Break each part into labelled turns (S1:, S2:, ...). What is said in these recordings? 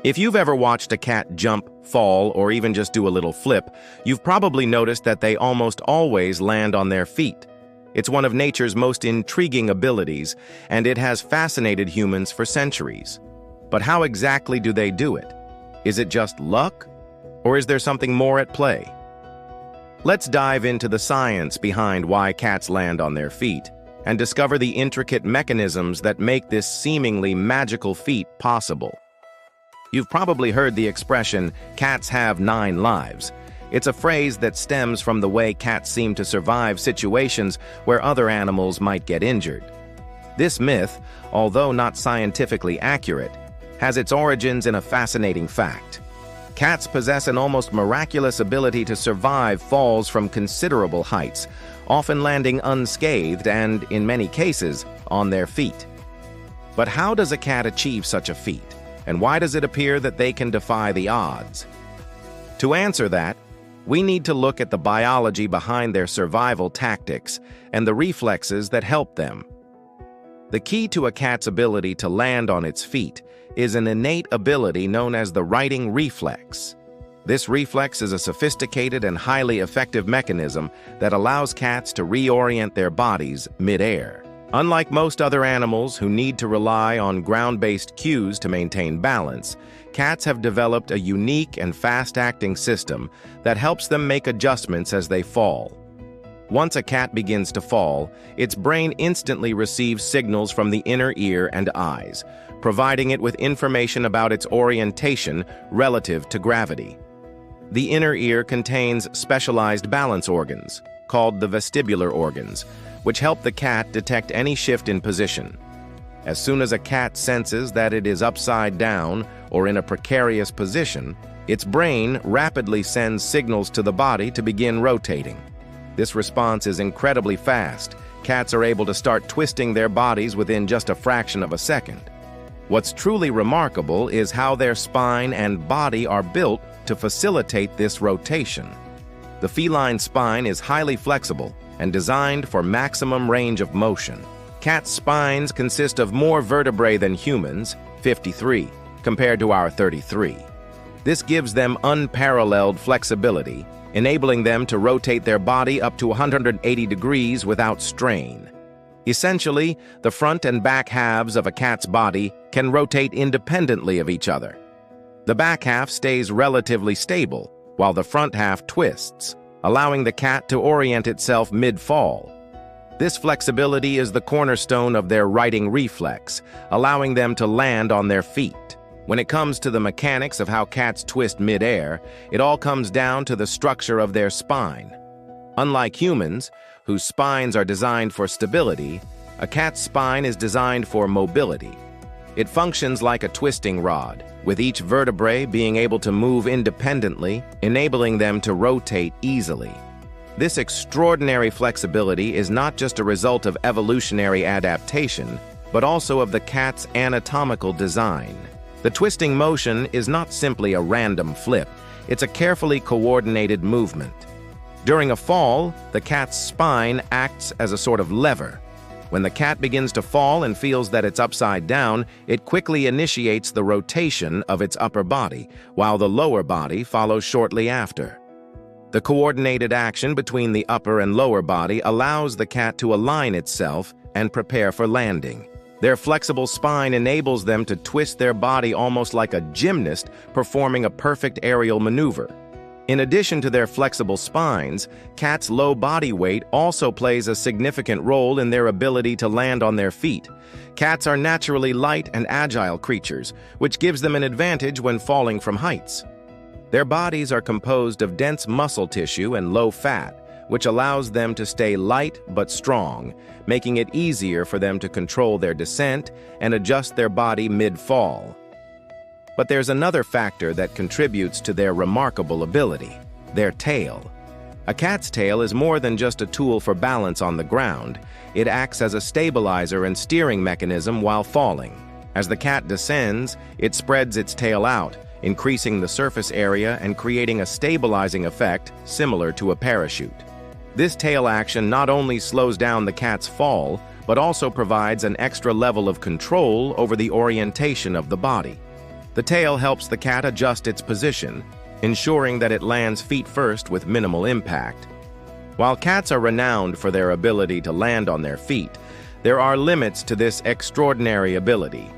S1: If you've ever watched a cat jump, fall, or even just do a little flip, you've probably noticed that they almost always land on their feet. It's one of nature's most intriguing abilities, and it has fascinated humans for centuries. But how exactly do they do it? Is it just luck? Or is there something more at play? Let's dive into the science behind why cats land on their feet and discover the intricate mechanisms that make this seemingly magical feat possible. You've probably heard the expression, "cats have 9 lives." It's a phrase that stems from the way cats seem to survive situations where other animals might get injured. This myth, although not scientifically accurate, has its origins in a fascinating fact. Cats possess an almost miraculous ability to survive falls from considerable heights, often landing unscathed and, in many cases, on their feet. But how does a cat achieve such a feat? And why does it appear that they can defy the odds? To answer that, we need to look at the biology behind their survival tactics and the reflexes that help them. The key to a cat's ability to land on its feet is an innate ability known as the righting reflex. This reflex is a sophisticated and highly effective mechanism that allows cats to reorient their bodies mid-air. Unlike most other animals who need to rely on ground-based cues to maintain balance, cats have developed a unique and fast-acting system that helps them make adjustments as they fall. Once a cat begins to fall, its brain instantly receives signals from the inner ear and eyes, providing it with information about its orientation relative to gravity. The inner ear contains specialized balance organs, called the vestibular organs, which help the cat detect any shift in position. As soon as a cat senses that it is upside down or in a precarious position, its brain rapidly sends signals to the body to begin rotating. This response is incredibly fast. Cats are able to start twisting their bodies within just a fraction of a second. What's truly remarkable is how their spine and body are built to facilitate this rotation. The feline spine is highly flexible and designed for maximum range of motion. Cats' spines consist of more vertebrae than humans, 53, compared to our 33. This gives them unparalleled flexibility, enabling them to rotate their body up to 180 degrees without strain. Essentially, the front and back halves of a cat's body can rotate independently of each other. The back half stays relatively stable, while the front half twists, allowing the cat to orient itself mid-fall. This flexibility is the cornerstone of their righting reflex, allowing them to land on their feet. When it comes to the mechanics of how cats twist mid-air, it all comes down to the structure of their spine. Unlike humans, whose spines are designed for stability, a cat's spine is designed for mobility. It functions like a twisting rod, with each vertebrae being able to move independently, enabling them to rotate easily. This extraordinary flexibility is not just a result of evolutionary adaptation, but also of the cat's anatomical design. The twisting motion is not simply a random flip, it's a carefully coordinated movement. During a fall, the cat's spine acts as a sort of lever. When the cat begins to fall and feels that it's upside down, it quickly initiates the rotation of its upper body, while the lower body follows shortly after. The coordinated action between the upper and lower body allows the cat to align itself and prepare for landing. Their flexible spine enables them to twist their body almost like a gymnast performing a perfect aerial maneuver. In addition to their flexible spines, cats' low body weight also plays a significant role in their ability to land on their feet. Cats are naturally light and agile creatures, which gives them an advantage when falling from heights. Their bodies are composed of dense muscle tissue and low fat, which allows them to stay light but strong, making it easier for them to control their descent and adjust their body mid-fall. But there's another factor that contributes to their remarkable ability: their tail. A cat's tail is more than just a tool for balance on the ground. It acts as a stabilizer and steering mechanism while falling. As the cat descends, it spreads its tail out, increasing the surface area and creating a stabilizing effect similar to a parachute. This tail action not only slows down the cat's fall, but also provides an extra level of control over the orientation of the body. The tail helps the cat adjust its position, ensuring that it lands feet first with minimal impact. While cats are renowned for their ability to land on their feet, there are limits to this extraordinary ability.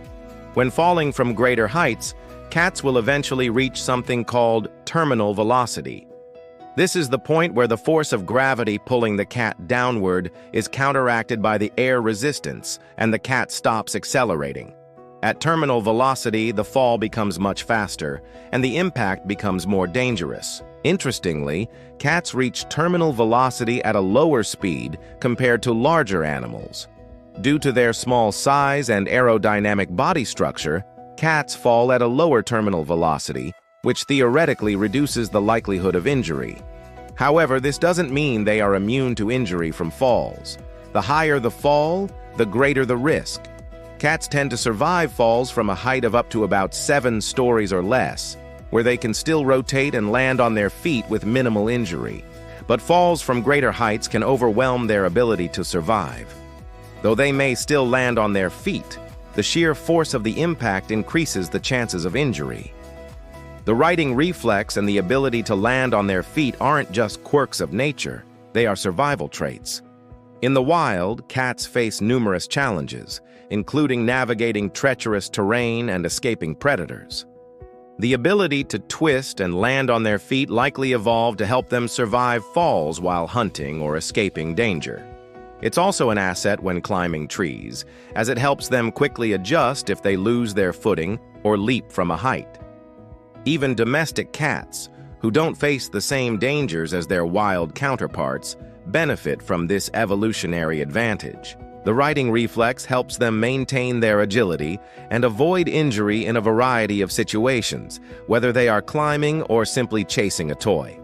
S1: When falling from greater heights, cats will eventually reach something called terminal velocity. This is the point where the force of gravity pulling the cat downward is counteracted by the air resistance, and the cat stops accelerating. At terminal velocity, the fall becomes much faster, and the impact becomes more dangerous. Interestingly, cats reach terminal velocity at a lower speed compared to larger animals. Due to their small size and aerodynamic body structure, cats fall at a lower terminal velocity, which theoretically reduces the likelihood of injury. However, this doesn't mean they are immune to injury from falls. The higher the fall, the greater the risk. Cats tend to survive falls from a height of up to about 7 stories or less, where they can still rotate and land on their feet with minimal injury. But falls from greater heights can overwhelm their ability to survive. Though they may still land on their feet, the sheer force of the impact increases the chances of injury. The righting reflex and the ability to land on their feet aren't just quirks of nature, they are survival traits. In the wild, cats face numerous challenges, including navigating treacherous terrain and escaping predators. The ability to twist and land on their feet likely evolved to help them survive falls while hunting or escaping danger. It's also an asset when climbing trees, as it helps them quickly adjust if they lose their footing or leap from a height. Even domestic cats, who don't face the same dangers as their wild counterparts, benefit from this evolutionary advantage. The righting reflex helps them maintain their agility and avoid injury in a variety of situations, whether they are climbing or simply chasing a toy.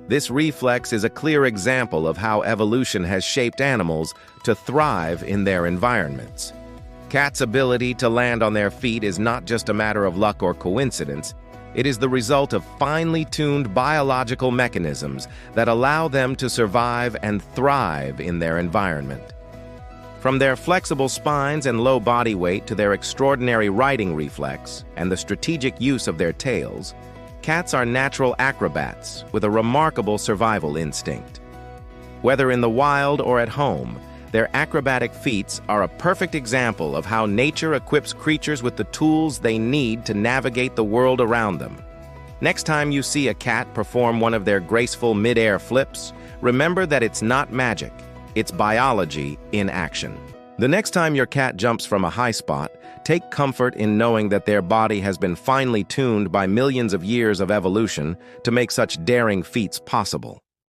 S1: This reflex is a clear example of how evolution has shaped animals to thrive in their environments. Cats' ability to land on their feet is not just a matter of luck or coincidence. It is the result of finely tuned biological mechanisms that allow them to survive and thrive in their environment. From their flexible spines and low body weight to their extraordinary righting reflex and the strategic use of their tails, cats are natural acrobats with a remarkable survival instinct. Whether in the wild or at home, their acrobatic feats are a perfect example of how nature equips creatures with the tools they need to navigate the world around them. Next time you see a cat perform one of their graceful mid-air flips, remember that it's not magic. It's biology in action. The next time your cat jumps from a high spot, take comfort in knowing that their body has been finely tuned by millions of years of evolution to make such daring feats possible.